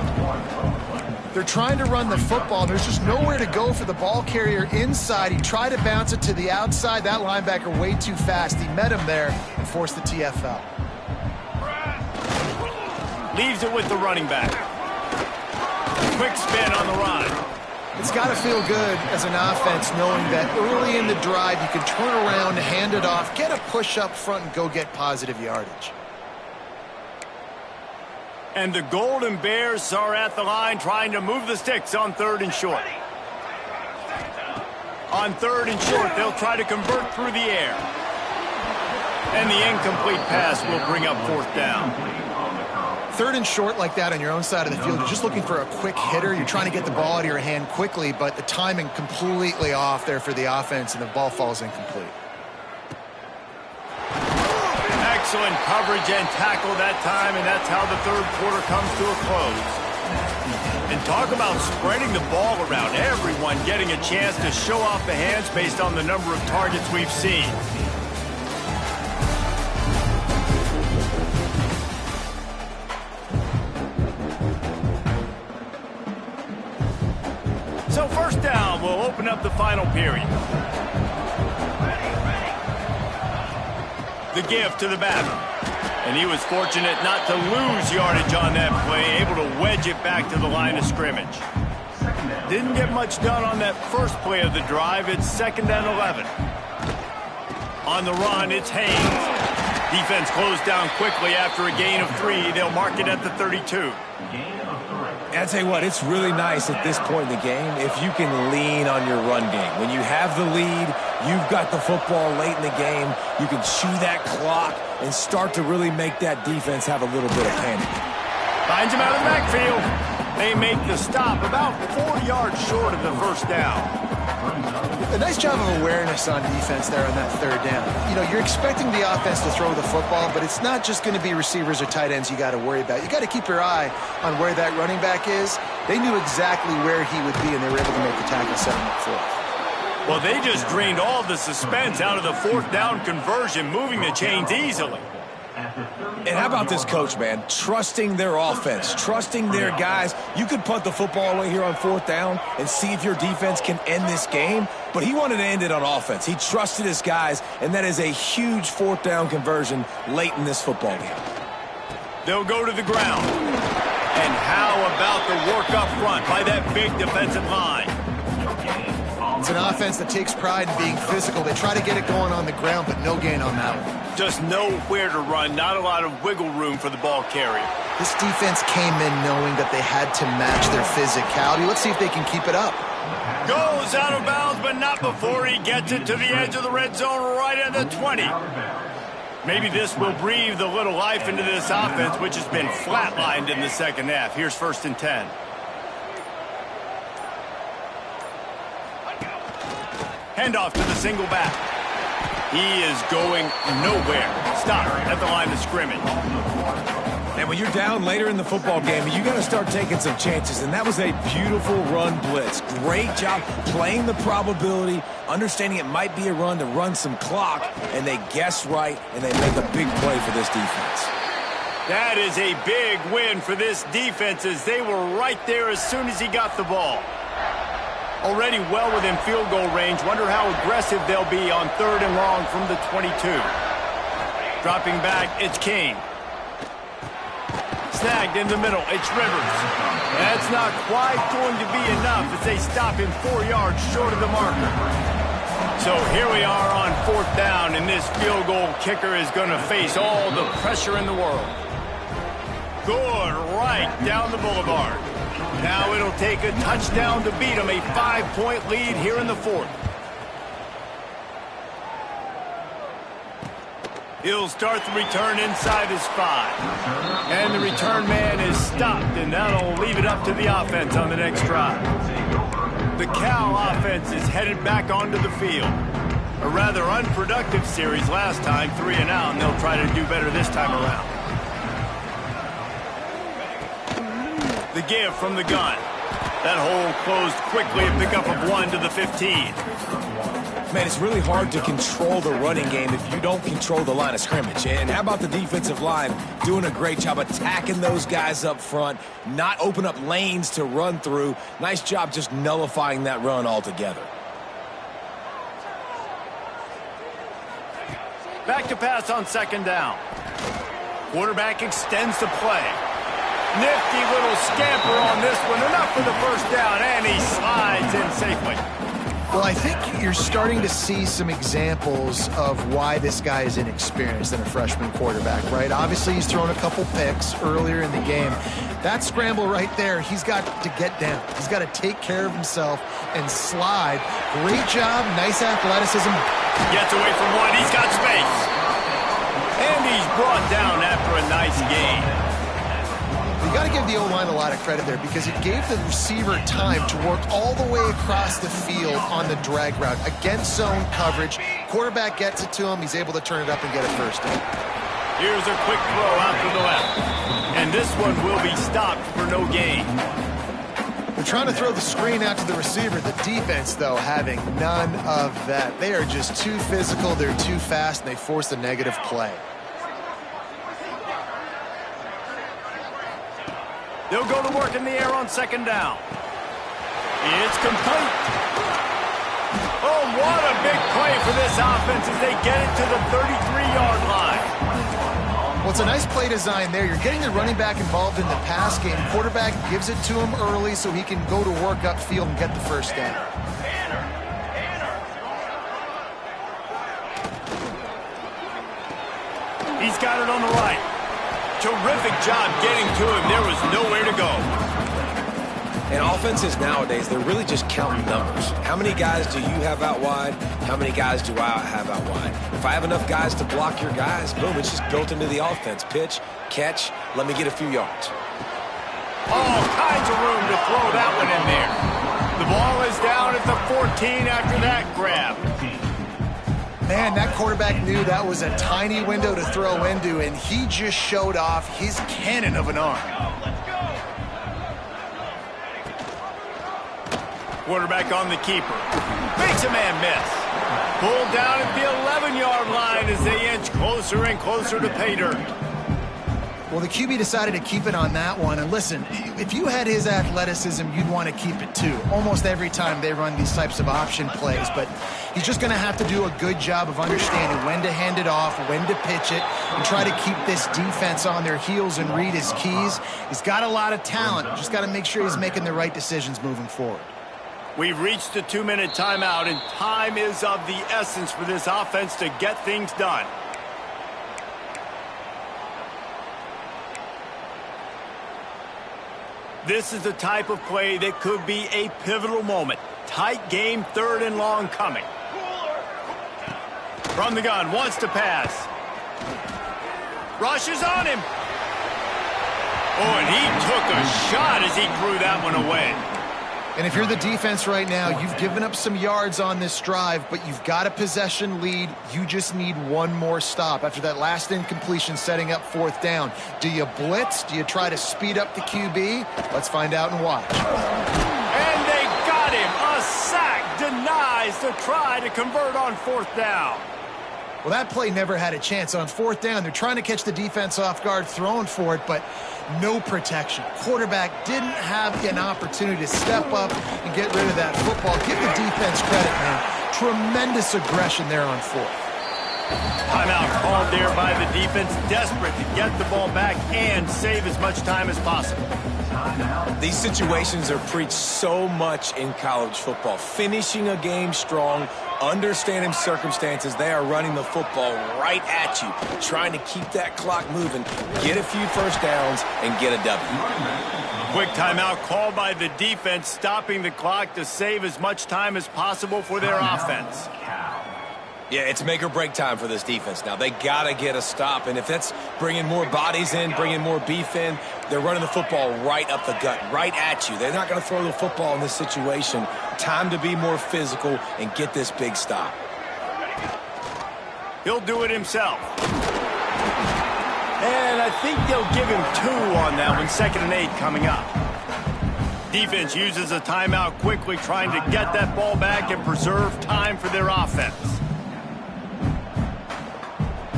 They're trying to run the football. There's just nowhere to go for the ball carrier inside. He tried to bounce it to the outside. That linebacker way too fast. He met him there and forced the TFL. Leaves it with the running back. Quick spin on the run. It's got to feel good as an offense knowing that early in the drive you can turn around, hand it off, get a push up front, and go get positive yardage. And the Golden Bears are at the line trying to move the sticks on 3rd and short. On 3rd and short, they'll try to convert through the air. And the incomplete pass will bring up 4th down. 3rd and short like that on your own side of the field, you're just looking for a quick hitter. You're trying to get the ball out of your hand quickly, but the timing completely off there for the offense, and the ball falls incomplete. Excellent coverage and tackle that time, and that's how the 3rd quarter comes to a close. And talk about spreading the ball around. Everyone getting a chance to show off the hands based on the number of targets we've seen. So 1st down will open up the final period. The give to the batter. And he was fortunate not to lose yardage on that play, able to wedge it back to the line of scrimmage. Didn't get much done on that first play of the drive. It's 2nd and 11. On the run, it's Haynes. Defense closed down quickly after a gain of 3. They'll mark it at the 32. I tell you what, it's really nice at this point in the game if you can lean on your run game. When you have the lead, you've got the football late in the game, you can chew that clock and start to really make that defense have a little bit of panic. Finds him out of the backfield. They make the stop about 4 yards short of the 1st down. A nice job of awareness on defense there on that 3rd down. You know, you're expecting the offense to throw the football, but it's not just going to be receivers or tight ends you got to worry about. You got to keep your eye on where that running back is. They knew exactly where he would be, and they were able to make the tackle, set him up for it. Well, they just drained all the suspense out of the 4th down conversion, moving the chains easily. And how about this coach, man? Trusting their offense, trusting their guys. You could punt the football away here on 4th down and see if your defense can end this game, but he wanted to end it on offense. He trusted his guys, and that is a huge 4th down conversion late in this football game. They'll go to the ground. And how about the work up front by that big defensive line? It's an offense that takes pride in being physical. They try to get it going on the ground, but no gain on that one. Just nowhere to run, not a lot of wiggle room for the ball carrier. This defense came in knowing that they had to match their physicality. Let's see if they can keep it up. Goes out of bounds, but not before he gets it to the edge of the red zone right at the 20. Maybe this will breathe a little life into this offense, which has been flatlined in the 2nd half. Here's 1st and 10. Handoff to the single back. He is going nowhere. Stop at the line of scrimmage. And when you're down later in the football game, you got to start taking some chances. And that was a beautiful run blitz. Great job playing the probability, understanding it might be a run to run some clock, and they guessed right, and they make a big play for this defense. That is a big win for this defense as they were right there as soon as he got the ball. Already well within field goal range. Wonder how aggressive they'll be on 3rd and long from the 22. Dropping back, it's King. Snagged in the middle, it's Rivers. That's not quite going to be enough as they stop him 4 yards short of the marker. So here we are on 4th down, and this field goal kicker is going to face all the pressure in the world. Good right down the boulevard. Now it'll take a touchdown to beat them, a 5-point lead here in the 4th. He'll start the return inside his 5. And the return man is stopped, and that'll leave it up to the offense on the next drive. The Cal offense is headed back onto the field. A rather unproductive series last time, 3 and out, and they'll try to do better this time around. The give from the gun. That hole closed quickly, a pickup of 1 to the 15. Man, it's really hard to control the running game if you don't control the line of scrimmage. And how about the defensive line doing a great job attacking those guys up front, not open up lanes to run through. Nice job just nullifying that run altogether. Back to pass on 2nd down. Quarterback extends the play. Nifty little scamper on this one. Enough for the 1st down, and he slides in safely. Well, I think you're starting to see some examples of why this guy is inexperienced than a freshman quarterback, right? Obviously, he's thrown a couple picks earlier in the game. That scramble right there, he's got to get down. He's got to take care of himself and slide. Great job, nice athleticism. Gets away from one, he's got space. And he's brought down after a nice gain. You got to give the O-line a lot of credit there because it gave the receiver time to work all the way across the field on the drag route against zone coverage. Quarterback gets it to him. He's able to turn it up and get a 1st down. Here's a quick throw out to the left. And this one will be stopped for no gain. They're trying to throw the screen out to the receiver. The defense, though, having none of that. They are just too physical. They're too fast, and they force a negative play. They'll go to work in the air on 2nd down. It's complete. Oh, what a big play for this offense as they get it to the 33-yard line. Well, it's a nice play design there. You're getting the running back involved in the pass game. Quarterback gives it to him early so he can go to work upfield and get the 1st down. He's got it on the right. Terrific job getting to him. There was nowhere to go. And offenses nowadays, they're really just counting numbers. How many guys do you have out wide? How many guys do I have out wide? If I have enough guys to block your guys, boom, it's just built into the offense. Pitch, catch, let me get a few yards. All kinds of room to throw that one in there. The ball is down at the 14 after that grab. Man, that quarterback knew that was a tiny window to throw into, and he just showed off his cannon of an arm. Quarterback on the keeper. Makes a man miss. Pulled down at the 11-yard line as they inch closer and closer to pay dirt. Well, the QB decided to keep it on that one. And listen, if you had his athleticism, you'd want to keep it too. Almost every time they run these types of option plays. But he's just going to have to do a good job of understanding when to hand it off, when to pitch it, and try to keep this defense on their heels and read his keys. He's got a lot of talent. Just got to make sure he's making the right decisions moving forward. We've reached the 2-minute timeout, and time is of the essence for this offense to get things done. This is the type of play that could be a pivotal moment. Tight game, 3rd and long coming. From the gun, wants to pass. Rushes on him. Oh, and he took a shot as he threw that one away. And if you're the defense right now, you've given up some yards on this drive, but you've got a possession lead. You just need one more stop. After that last incompletion setting up 4th down, do you blitz? Do you try to speed up the QB? Let's find out and watch. And they got him. A sack denies the try to convert on 4th down. Well, that play never had a chance. On 4th down, they're trying to catch the defense off guard, throwing for it, but no protection. Quarterback didn't have an opportunity to step up and get rid of that football. Give the defense credit, man. Tremendous aggression there on 4th. Timeout called there by the defense, desperate to get the ball back and save as much time as possible. These situations are preached so much in college football. Finishing a game strong, understanding circumstances. They are running the football right at you, trying to keep that clock moving, get a few 1st downs, and get a W. Quick timeout called by the defense, stopping the clock to save as much time as possible for their offense. Yeah, it's make or break time for this defense now. They got to get a stop, and if that's bringing more bodies in, bringing more beef in, they're running the football right up the gut, right at you. They're not going to throw the football in this situation. Time to be more physical and get this big stop. He'll do it himself. And I think they'll give him 2 on that one. 2nd and 8 coming up. Defense uses a timeout quickly, trying to get that ball back and preserve time for their offense.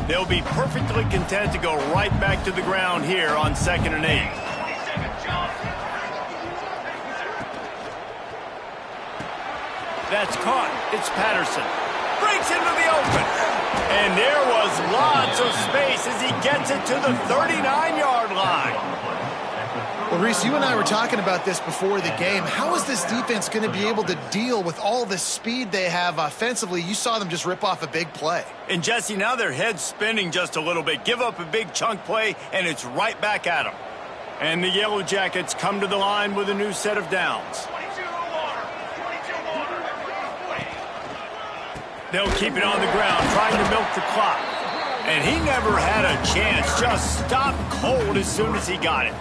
They'll be perfectly content to go right back to the ground here on 2nd and 8. That's caught. It's Patterson. Breaks into the open. And there was lots of space as he gets it to the 39-yard line. Well, Reese, you and I were talking about this before the game. How is this defense going to be able to deal with all the speed they have offensively? You saw them just rip off a big play. And, Jesse, now their head's spinning just a little bit. Give up a big chunk play, and it's right back at them. And the Yellow Jackets come to the line with a new set of downs. They'll keep it on the ground, trying to milk the clock. And he never had a chance, just stopped cold as soon as he got it.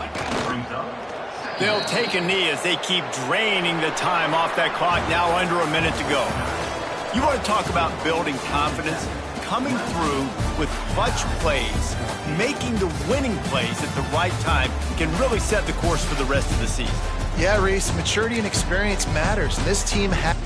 They'll take a knee as they keep draining the time off that clock, now under a minute to go. You want to talk about building confidence? Coming through with clutch plays, making the winning plays at the right time can really set the course for the rest of the season. Yeah, Reese, maturity and experience matters. And this team has